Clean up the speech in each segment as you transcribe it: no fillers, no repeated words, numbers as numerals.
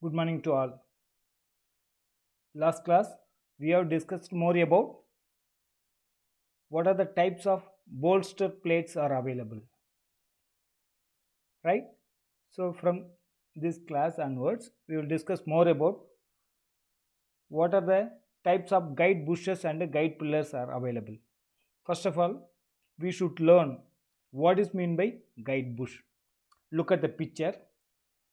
Good morning to all. Last class we have discussed more about what are the types of bolster plates are available, right? So from this class onwards we will discuss more about what are the types of guide bushes and guide pillars are available. First of all, we should learn what is meant by guide bush. Look at the picture.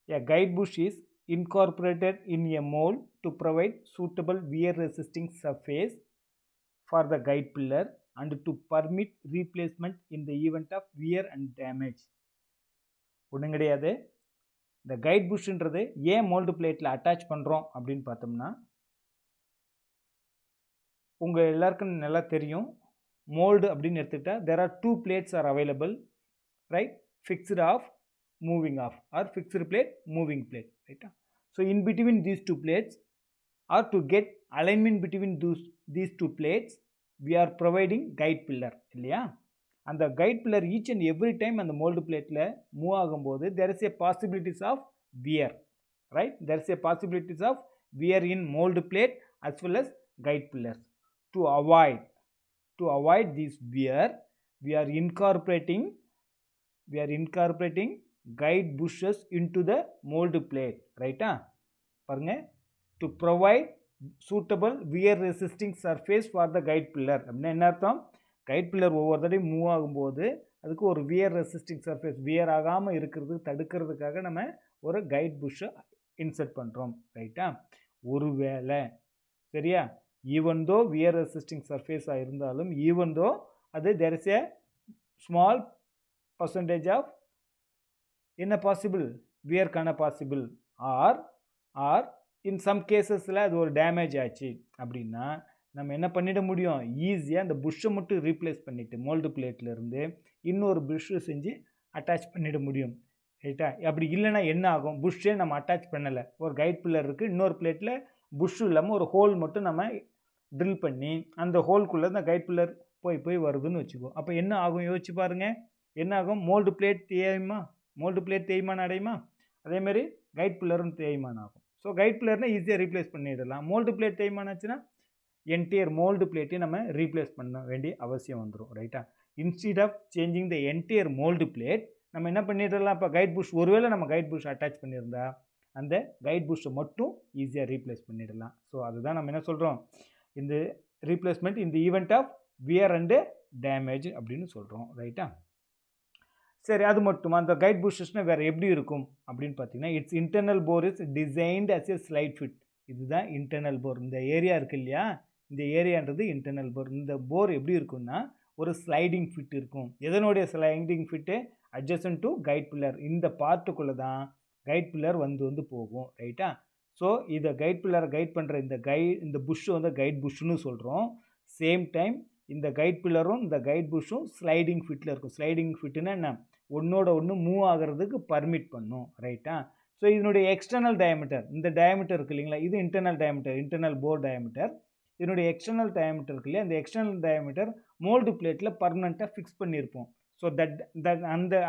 A guide bush is incorporated in a mold to provide suitable wear resisting surface for the guide pillar and to permit replacement in the event of wear and damage. ஒன்றும் கிடையாது. இந்த guide புஷ்ன்றது ஏன் mould பிளேட்டில் attach பண்ணுறோம் அப்படின்னு பார்த்தோம்னா, உங்கள் எல்லாருக்கும் நல்லா தெரியும், மோல்டு அப்படின்னு எடுத்துக்கிட்டால் there are two plates are available, right? Fixed off, moving off, or fixed plate, moving plate, right? So in between these two plates, or to get alignment between these two plates, we are providing guide pillar இல்லையா? அந்த guide pillar each and every time அந்த mould பிளேட்டில் move ஆகும்போது there is a possibilities of wear, right? There is a possibilities of wear in mold plate as well as guide pillars. To avoid this wear, we are incorporating guide bushes into the mold plate, right? பாருங்க, to provide suitable wear resisting surface for the guide pillar. அப்படின்னா என்ன அர்த்தம்? Guide pillar ஒவ்வொரு தடையும் move ஆகும்போது அதுக்கு ஒரு wear resisting surface, wear ஆகாமல் இருக்கிறது தடுக்கிறதுக்காக நம்ம ஒரு கைட் புஷ்ஷை இன்சர்ட் பண்ணுறோம், ரைட்டா? ஒருவேளை சரியா, ஈவன் தோ வியர் ரெசிஸ்டிங் சர்ஃபேஸாக இருந்தாலும், ஈவன் தோ அது there is a small percentage of என்ன பாசிபிள், வியர்க்கான பாசிபிள், ஆர் இன் சம் கேசஸில் அது ஒரு டேமேஜ் ஆச்சு அப்படின்னா நம்ம என்ன பண்ணிட முடியும், ஈஸியாக அந்த புஷ்ஷை மட்டும் ரீப்ளேஸ் பண்ணிவிட்டு மோல்டு பிளேட்லேருந்து இன்னொரு புஷ்ஷு செஞ்சு அட்டாச் பண்ணிட முடியும், ரைட்டா? அப்படி இல்லைனா என்ன ஆகும், புஷ்ஷே நம்ம அட்டாச் பண்ணலை, ஒரு கைட் பில்லர் இருக்குது, இன்னொரு பிளேட்டில் புஷ்ஷு இல்லாமல் ஒரு ஹோல் மட்டும் நம்ம ட்ரில் பண்ணி அந்த ஹோல்குள்ளே அந்த கைட் பில்லர் போய் வருதுன்னு வச்சுக்கோ. அப்போ என்ன ஆகும் யோசிச்சு பாருங்கள், என்ன ஆகும், மோல்டு பிளேட் தேய்மானம் அடையுமா? அதேமாதிரி கைட் பில்லரும் தேய்மானம் ஆகும். ஸோ கைட் பில்லர்னால் ஈஸியாக ரீப்ளேஸ் பண்ணிடலாம். மோல்டு பிளேட் தேய்மானம் ஆச்சுன்னா என்டையர் மோல்டு பிளேட்டையும் நம்ம ரீப்ளேஸ் பண்ண வேண்டிய அவசியம் வந்துடும், ரைட்டா? Instead of changing the entire mould plate நம்ம என்ன பண்ணிடலாம், இப்போ கைட் புஷ் ஒருவேளை நம்ம கைட் புஷ் அட்டாச் பண்ணியிருந்தா அந்த கைட் புஷ்ஷை மட்டும் ஈஸியாக ரீப்ளேஸ் பண்ணிடலாம். ஸோ அதுதான் நம்ம என்ன சொல்கிறோம், இந்த ரீப்ளேஸ்மெண்ட் இந்த event of wear and damage அப்படின்னு சொல்கிறோம், ரைட்டா? சரி, அது மட்டுமா? அந்த கைட் புஷ்ஷஸ்னால் வேறு எப்படி இருக்கும் அப்படின்னு பார்த்தீங்கன்னா, it's internal bore is designed as a slide fit. இதுதான் இன்டர்னல் போர். இந்த ஏரியா இருக்குது இல்லையா, இந்த ஏரியான்றது இன்டர்னல் போர். இந்த போர் எப்படி இருக்குன்னா ஒரு ஸ்லைடிங் ஃபிட் இருக்கும். எதனுடைய sliding fit? Adjacent to guide pillar. இந்த பார்ட்டுக்குள்ளே தான் கைட் பில்லர் வந்து போகும், ரைட்டா? ஸோ இதை கைட் பில்லரை கைட் பண்ணுற இந்த புஷ்ஷு வந்து கைட் புஷ்ஷுன்னு சொல்கிறோம். சேம் டைம் இந்த கைட் பில்லரும் இந்த கைட் புஷ்ஷும் ஸ்லைடிங் ஃபிட்டில் இருக்கும். ஸ்லைடிங் ஃபிட்டுன்னா என்ன, ஒன்றோட ஒன்று மூவ் ஆகிறதுக்கு பர்மிட் பண்ணும், ரைட்டா? ஸோ இதனுடைய எக்ஸ்டர்னல் டயமீட்டர், இந்த டயமீட்டர் இருக்குது இல்லைங்களா, இது இன்டர்னல் டயமீட்டர், இன்டர்னல் போர் டயமீட்டர். இதனுடைய எக்ஸ்டர்னல் டயமீட்டர் இருக்கு இல்லையா, அந்த எக்ஸ்டர்னல் டயமீட்டர் மோல்டு பிளேட்டில் பர்மனெண்ட்டாக ஃபிக்ஸ் பண்ணியிருப்போம். ஸோ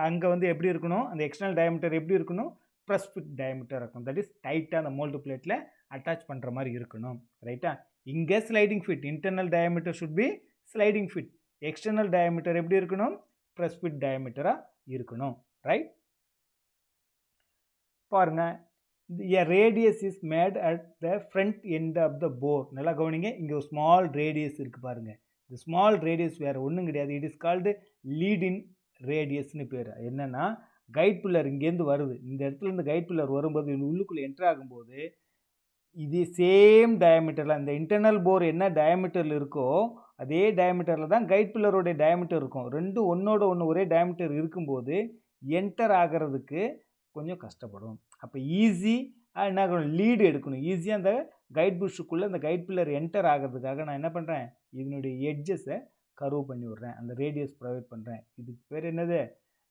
அங்கே வந்து எப்படி இருக்கணும், அந்த எக்ஸ்டர்னல் டயமீட்டர் எப்படி இருக்கணும், ப்ரெஸ் ஃபிட் டயமீட்டர் இருக்கும். தட் இஸ் டைட்டாக அந்த மோல்டு பிளேட்டில் அட்டாச் பண்ணுற மாதிரி இருக்கணும், ரைட்டா? இங்கே sliding fit, internal diameter should be sliding fit, external diameter எப்படி இருக்கணும், ப்ரெஸ் ஃபிட் டயமீட்டராக இருக்கணும், ரைட்? பாருங்க, a radius is made at the front end of the bore. நல்லா கவனிங்க, இங்கே ஒரு ஸ்மால் ரேடியஸ் இருக்குது பாருங்க. இந்த ஸ்மால் ரேடியஸ் வேறு ஒன்றும் கிடையாது, it is called lead in ரேடியஸ்னு பேர். என்னென்னா கைட் பில்லர் இங்கேருந்து வருது, இந்த இடத்துல இருந்து கைட் பில்லர் வரும்போது உள்ளுக்குள்ளே என்ட்ரு ஆகும்போது இது சேம் டயமீட்டரில், அந்த இன்டர்னல் போர் என்ன டயமீட்டரில் இருக்கோ அதே டயமீட்டரில் தான் கைட் பில்லருடைய டயமீட்டர் இருக்கும். ரெண்டும் ஒன்றோட ஒன்று ஒரே டயமீட்டர் இருக்கும்போது என்டர் ஆகிறதுக்கு கொஞ்சம் கஷ்டப்படும். அப்போ ஈஸியாக என்ன ஆகணும், லீடு எடுக்கணும். ஈஸியாக அந்த கைட் புஷ்ஷுக்குள்ளே அந்த கைட் பில்லர் என்டர் ஆகிறதுக்காக நான் என்ன பண்ணுறேன், இதனுடைய எட்ஜஸை கர்வ் பண்ணி விட்றேன், அந்த ரேடியஸ் ப்ரொவைட் பண்ணுறேன். இதுக்கு பேர் என்னது,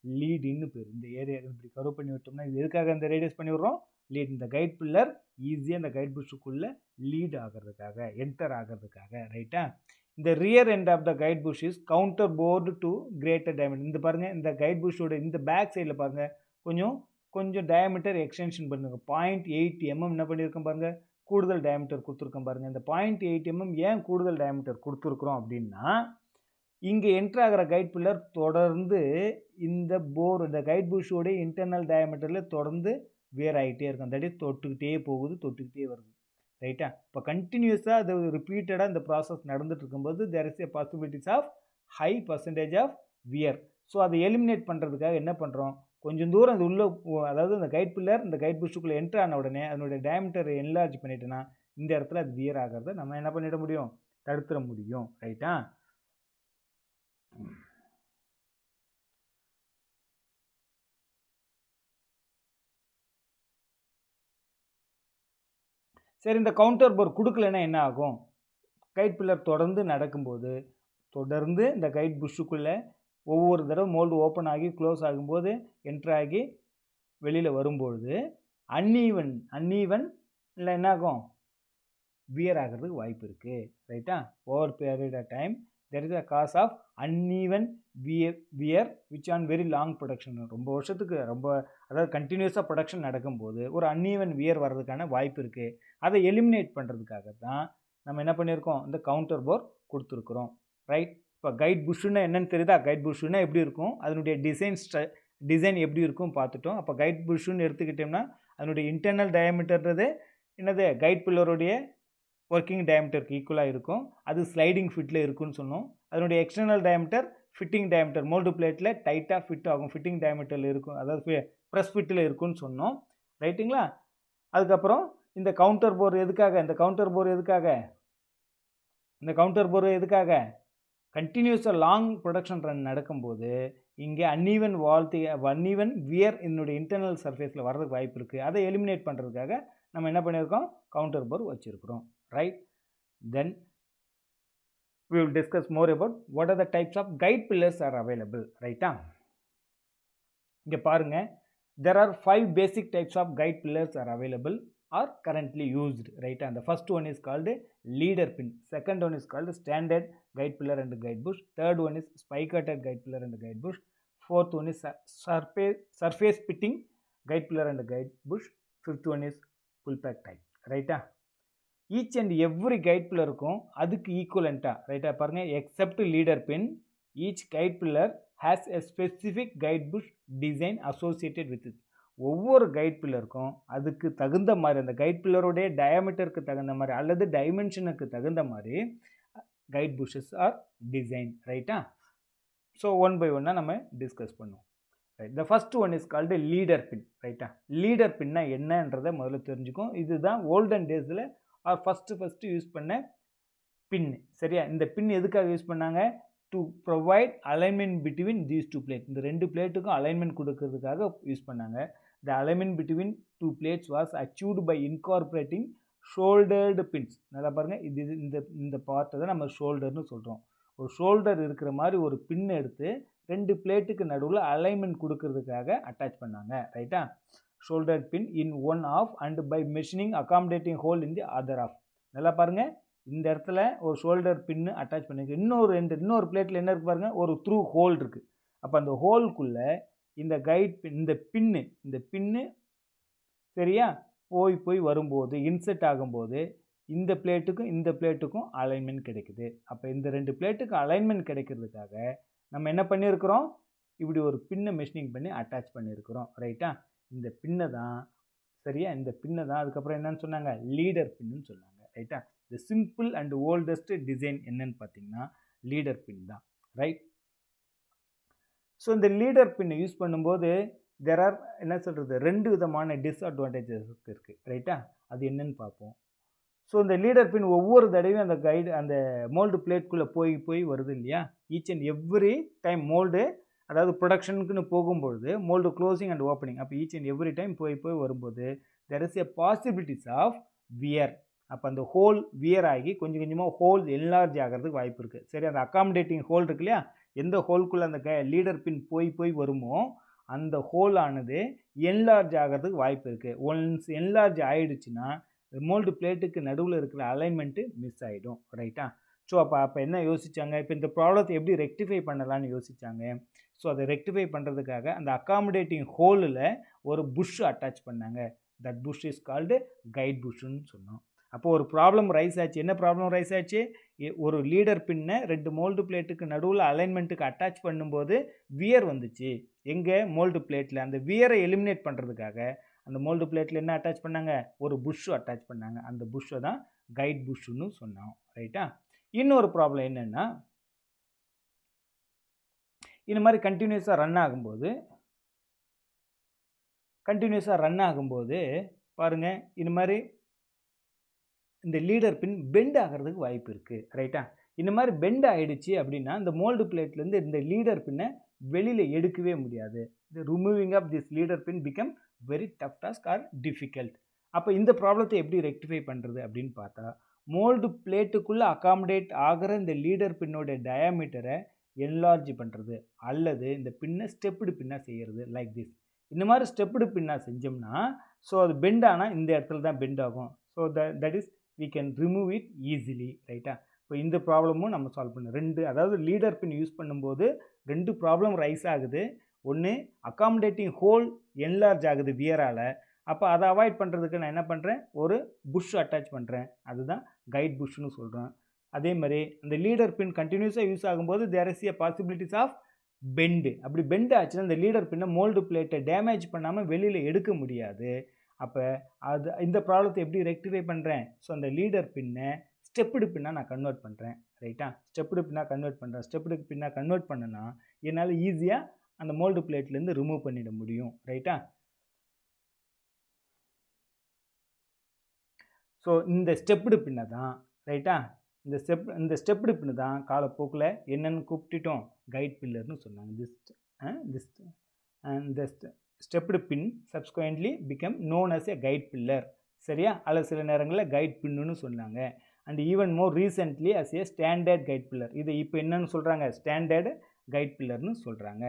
லீடுன்னு பேர். இந்த ஏரியா இப்படி கர்வ் பண்ணி விட்டோம்னா இது எதுக்காக இந்த ரேடியஸ் பண்ணி விட்றோம், லீட். இந்த கைட் பில்லர் ஈஸியாக அந்த கைட் புஷ்ஷுக்குள்ளே லீட் ஆகிறதுக்காக, என்டர் ஆகிறதுக்காக, ரைட்டா? இந்த rear end of the guide bush is counter bored to greater diameter. இந்த பாருங்கள், இந்த கைட் புஷ்ஷோட இந்த பேக் சைடில் பாருங்கள் கொஞ்சம் கொஞ்சம் டயாமீட்டர் எக்ஸ்டென்ஷன் பண்ணுங்க. 0.8 mm என்ன பண்ணியிருக்கோம் பாருங்கள், கூடுதல் டயாமீட்டர் கொடுத்துருக்கோம் பாருங்கள். இந்த 0.8 mm ஏன் கூடுதல் டயாமீட்டர் கொடுத்துருக்குறோம் அப்படின்னா, இங்கே என்ட்ராகிற கைட் பில்லர் தொடர்ந்து இந்த கைட் புஷோடைய இன்டர்னல் டயாமீட்டரில் தொடர்ந்து வேர் ஆகிட்டே இருக்கும். தட் இஸ் தொட்டுக்கிட்டே போகுது, தொட்டுக்கிட்டே வருது. ரைட்டா? இப்போ கண்டினியூஸாக அது ரிப்பீட்டடாக இந்த ப்ராசஸ் நடந்துட்டு இருக்கும்போது there is a possibilities of high percentage of wear. So அதை எலிமினேட் பண்ணுறதுக்காக என்ன பண்ணுறோம், கொஞ்சம் தூரம் அது உள்ள, அதாவது இந்த கைட் பில்லர் இந்த கைட் புஷுக்குள்ளே என்ட்ரு ஆன உடனே அதனுடைய டயாமீட்டரை என்லார்ஜ் பண்ணிட்டேன்னா இந்த இடத்துல அது வியர் ஆகிறத நம்ம என்ன பண்ணிட முடியும், தடுத்துட முடியும். ரைட்டா? சரி, இந்த கவுண்டர் போர் கொடுக்கலன்னா என்ன ஆகும், கைட் பில்லர் தொடர்ந்து நடக்கும்போது தொடர்ந்து இந்த கைட் புஷ்ஷுக்குள்ளே ஒவ்வொரு தடவை மோல்டு ஓப்பன் ஆகி க்ளோஸ் ஆகும்போது என்ட்ராகி வெளியில் வரும்பொழுது அன்ஈவன் இல்லை என்ன ஆகும், வியர் ஆகிறதுக்கு வாய்ப்பு இருக்குது. ரைட்டா? Over period of time there is a cause of uneven wear which on very long production. ரொம்ப வருஷத்துக்கு அதாவது கண்டினியூஸாக ப்ரொடக்ஷன் நடக்கும்போது ஒரு அன்ஈவன் வியர் வர்றதுக்கான வாய்ப்பு இருக்குது. அதை எலிமினேட் பண்ணுறதுக்காக தான் நம்ம என்ன பண்ணியிருக்கோம், இந்த கவுண்டர் போர் கொடுத்துருக்குறோம். ரைட்? இப்போ கைட் புஷ்ஷுன்னா என்னன்னு தெரியுதா, கைட் புஷ்ஷுன்னா எப்படி இருக்கும், அதனுடைய டிசைன் எப்படி இருக்கும் பார்த்துட்டோம். அப்போ கைட் புஷ்ஷுன்னு எடுத்துக்கிட்டோம்னா அதனுடைய இன்டர்னல் டயாமீட்டர்ன்றது என்னது, கைட் பில்லருடைய ஒர்க்கிங் டயாமீட்டருக்கு ஈக்குவலாக இருக்கும். அது ஸ்லைடிங் ஃபிட்டில் இருக்குன்னு சொன்னோம். அதனுடைய external diameter fitting diameter mould பிளேட்டில் டைட்டாக ஃபிட் ஆகும், ஃபிட்டிங் டயாமீட்டரில் இருக்கும், அதாவது ப்ரெஸ் ஃபிட்டில் இருக்குன்னு சொன்னோம். ரைட்டுங்களா? அதுக்கப்புறம் இந்த கவுண்டர் போர் எதுக்காக, இந்த கவுண்டர் போர் எதுக்காக கண்டினியூஸாக லாங் ப்ரொடக்ஷன் ரன் நடக்கும்போது இங்கே அன்ஈவன் வியர் என்னுடைய இன்டர்னல் சர்ஃபேஸில் வர்றதுக்கு வாய்ப்பு இருக்குது. அதை எலிமினேட் பண்ணுறதுக்காக நம்ம என்ன பண்ணியிருக்கோம், கவுண்டர் போர் வச்சுருக்கிறோம். Right? Then we will discuss more about what are the types of guide pillars are available. Right? இங்கே பாருங்க, there are 5 basic types of guide pillars are available or currently used. Right? And the first one is called leader pin. Second one is called standard guide pillar and guide bush. Third one is spike-headed guide pillar and guide bush. Fourth one is surface pitting guide pillar and guide bush. Fifth one is pull pack type. Right? Each and every guide பில்லருக்கும் அதுக்கு ஈக்குவலண்ட்டாக, ரைட்டாக பாருங்கள், except leader pin each guide pillar has a specific guide bush design associated with it. ஒவ்வொரு guide பில்லருக்கும் அதுக்கு தகுந்த மாதிரி, அந்த கைட் பில்லருடைய டயாமீட்டருக்கு தகுந்த மாதிரி அல்லது டைமென்ஷனுக்கு தகுந்த மாதிரி கைட் புஷஸ் ஆர் டிசைன். ரைட்டா? ஸோ ஒன் பை ஒன்னாக நம்ம டிஸ்கஸ் பண்ணுவோம். Right? The first one is called leader pin. ரைட்டா? லீடர் பின்னா என்னன்றதை முதல்ல தெரிஞ்சுக்கும். இதுதான் ஓல்டன் டேஸில் ஃபஸ்ட்டு யூஸ் பண்ண பின். சரியா? இந்த பின் எதுக்காக யூஸ் பண்ணாங்க, to provide alignment between these two plate. இந்த ரெண்டு பிளேட்டுக்கும் அலைன்மெண்ட் கொடுக்கறதுக்காக யூஸ் பண்ணாங்க. The alignment between two plates was achieved by incorporating shouldered pins. நல்லா பாருங்கள், இது இந்த பார்ட்டை தான் நம்ம ஷோல்டர்னு சொல்கிறோம். ஒரு ஷோல்டர் இருக்கிற மாதிரி ஒரு பின் எடுத்து ரெண்டு பிளேட்டுக்கு நடுவில் அலைன்மெண்ட் கொடுக்கறதுக்காக அட்டாச் பண்ணாங்க. ரைட்டா? shoulder pin in one half and by machining accommodating hole in the other half. நல்லா பாருங்க, இந்த இடத்துல ஒரு ஷோல்டர் பின்னு அட்டாச் பண்ணிருக்கு. இன்னொரு பிளேட்டில் என்ன இருக்கு பாருங்க, ஒரு த்ரூ ஹோல் இருக்கு. அப்போ அந்த ஹோல்குள்ள இந்த கைட் பின், இந்த பின்னு சரியா போய் வரும்போது இன்செர்ட் ஆகும்போது இந்த பிளேட்டுக்கும் அலைன்மெண்ட் கிடைக்குது. அப்போ இந்த ரெண்டு பிளேட்டுக்கு அலைன்மெண்ட் கிடைக்கிறதுக்காக நம்ம என்ன பண்ணியிருக்கிறோம், இப்படி ஒரு பின்னை மெஷினிங் பண்ணி அட்டாச் பண்ணியிருக்கிறோம். ரைட்டா? இந்த பின்னை தான், சரியா, இந்த பின்னை தான் அதுக்கப்புறம் என்னன்னு சொன்னாங்க, லீடர் பின்னு சொன்னாங்க. ரைட்டா? த சிம்பிள் அண்ட் ஓல்டஸ்ட் டிசைன் என்னன்னு பார்த்தீங்கன்னா லீடர் பின் தான். ரைட்? ஸோ இந்த லீடர் பின்னை யூஸ் பண்ணும்போது தெர் ஆர் என்ன சொல்கிறது, ரெண்டு விதமான டிஸ்அட்வான்டேஜஸ் இருக்குது. ரைட்டா? அது என்னன்னு பார்ப்போம். ஸோ இந்த லீடர் பின் ஒவ்வொரு தடவையும் அந்த மோல்டு பிளேட்குள்ளே போய் வருது இல்லையா, each and every time mould, அதாவது ப்ரொடக்ஷனுக்குன்னு போகும்பொழுது மோல்டு க்ளோசிங் அண்ட் ஓப்பனிங், அப்போ ஈச் அண்ட் எவ்ரி டைம் போய் வரும்போது there is a possibilities of wear. அப்போ அந்த ஹோல் வியர் ஆகி கொஞ்சம் கொஞ்சமாக ஹோல் என்லார்ஜ் ஆகிறதுக்கு வாய்ப்பு இருக்குது. சரி, அந்த அக்காமடேட்டிங் ஹோல் இருக்கு இல்லையா, எந்த ஹோல்குள்ளே அந்த லீடர் பின் போய் வருமோ அந்த ஹோல் ஆனது என்லார்ஜ் ஆகிறதுக்கு வாய்ப்பு இருக்குது. ஒன்ஸ் என்லார்ஜ் ஆகிடுச்சுன்னா மோல்டு பிளேட்டுக்கு நடுவில் இருக்கிற அலைன்மெண்ட்டு மிஸ் ஆகிடும். ரைட்டா? ஸோ அப்போ என்ன யோசித்தாங்க, இப்போ இந்த ப்ராப்ளத்தை எப்படி ரெக்டிஃபை பண்ணலான்னு யோசித்தாங்க. ஸோ அதை ரெக்டிஃபை பண்ணுறதுக்காக அந்த அக்காமடேட்டிங் ஹோலில் ஒரு புஷ் அட்டாச் பண்ணாங்க. That bush is called guide புஷ்ன்னு சொன்னோம். அப்போ ஒரு ப்ராப்ளம் ரைஸ் ஆச்சு. என்ன ப்ராப்ளம் ரைஸ் ஆச்சு? ஒரு லீடர் பின்னை 2 மோல்டு பிளேட்டுக்கு நடுவில் அலைன்மெண்ட்டுக்கு அட்டாச் பண்ணும்போது வியர் வந்துச்சு. எங்கே? மோல்டு பிளேட்டில். அந்த வியரை எலிமினேட் பண்ணுறதுக்காக அந்த மோல்டு பிளேட்டில் என்ன அட்டாச் பண்ணாங்க? ஒரு புஷ் அட்டாச் பண்ணாங்க. அந்த புஷ்ஷை தான் கைட் புஷ்ஷுன்னு சொன்னோம். ரைட்டா? இன்னொரு ப்ராப்ளம் என்னென்னா, இந்த மாதிரி கண்டினியூஸாக ரன் ஆகும்போது பாருங்கள், இந்த மாதிரி இந்த லீடர் பின் பெண்ட் ஆகிறதுக்கு வாய்ப்பு இருக்குது. ரைட்டா? இந்த மாதிரி பெண்ட் ஆகிடுச்சு அப்படின்னா இந்த மோல்டு பிளேட்லேருந்து இந்த லீடர் பின்னை வெளியில் எடுக்கவே முடியாது. The removing of this leader pin become very tough task or difficult. அப்போ இந்த ப்ராப்ளத்தை எப்படி ரெக்டிஃபை பண்ணுறது அப்படின்னு பார்த்தா, மோல்டு பிளேட்டுக்குள்ளே அகாமடேட் ஆகிற இந்த லீடர் பின்னோட டயாமீட்டரை என்லார்ஜ் பண்ணுறது, அல்லது இந்த பின்னை ஸ்டெப்டு பின்னாக செய்கிறது. Like this. இந்த மாதிரி ஸ்டெப்டு பின்னாக செஞ்சோம்னா ஸோ அது பெண்ட் ஆனால் இந்த இடத்துல தான் பெண்ட் ஆகும். So that is we can remove it easily. ரைட்டா? இப்போ இந்த ப்ராப்ளமும் நம்ம சால்வ் பண்ணணும். அதாவது லீடர் பின் யூஸ் பண்ணும்போது 2 ப்ராப்ளம் ரைஸ் ஆகுது. ஒன்று, அகாமடேட்டிங் ஹோல் என்லார்ஜ் ஆகுது வியரால். அப்போ அதை அவாய்ட் பண்ணுறதுக்கு நான் என்ன பண்ணுறேன்? ஒரு புஷ் அட்டாச் பண்ணுறேன். அதுதான் கைட் புஷ்னு சொல்கிறேன். அதே மாதிரி அந்த லீடர் பின் கண்டினியூஸாக யூஸ் ஆகும்போது there is a possibilities of bend. அப்படி பெண்ட் ஆச்சுன்னா இந்த லீடர் பின்னை மோல்டு பிளேட்டை டேமேஜ் பண்ணாமல் வெளியில் எடுக்க முடியாது. அப்போ இந்த ப்ராப்ளத்தை எப்படி ரெக்டிஃபை பண்ணுறேன்? ஸோ அந்த லீடர் பின்னை ஸ்டெப்டு பின்னாக நான் கன்வெர்ட் பண்ணுறேன். ரைட்டா? ஸ்டெப்டு பின்னாக கன்வெர்ட் பண்ணனா என்னால் ஈஸியாக அந்த மோல்டு பிளேட்லேருந்து ரிமூவ் பண்ணிட முடியும். ரைட்டா? ஸோ இந்த ஸ்டெப்டு பின்னை தான், ரைட்டா, இந்த ஸ்டெப்டு பின்னு தான் காலப்போக்கில் என்னென்னு கூப்பிட்டுட்டோம்? கைட் பில்லர்னு சொன்னாங்க. this stepped pin subsequently become known as a guide pillar. சரியா? அல்லது சில நேரங்களில் கைட் பின்னு சொன்னாங்க. And even more recently as a standard guide pillar. இது இப்போ என்னன்னு சொல்கிறாங்க? ஸ்டாண்டர்டு கைட் பில்லர்னு சொல்கிறாங்க.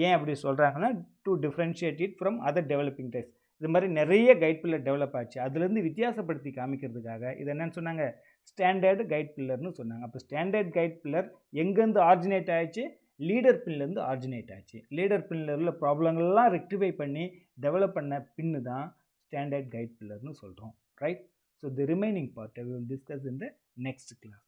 ஏன் அப்படி சொல்கிறாங்கன்னா, to differentiate it from other developing types. இது மாதிரி நிறைய கைட் பில்லர் டெவலப் ஆச்சு. அதுலேருந்து வித்தியாசப்படுத்தி காமிக்கிறதுக்காக இது என்னன்னு சொன்னாங்க? ஸ்டாண்டர்டு கைட் பில்லர்னு சொன்னாங்க. அப்போ ஸ்டாண்டர்ட் கைட் பில்லர் எங்கேருந்து ஆரிஜினேட் ஆயிடுச்சு? லீடர் பின்லேருந்து ஆரிஜினேட் ஆச்சு. லீடர் பின்னில் உள்ள ப்ராப்ளங்கள்லாம் ரெக்டிஃபை பண்ணி டெவலப் பண்ண பின்னு தான் ஸ்டாண்டர்ட் கைட் பில்லர்னு சொல்கிறோம். Right? So the remaining part we will discuss in the next class.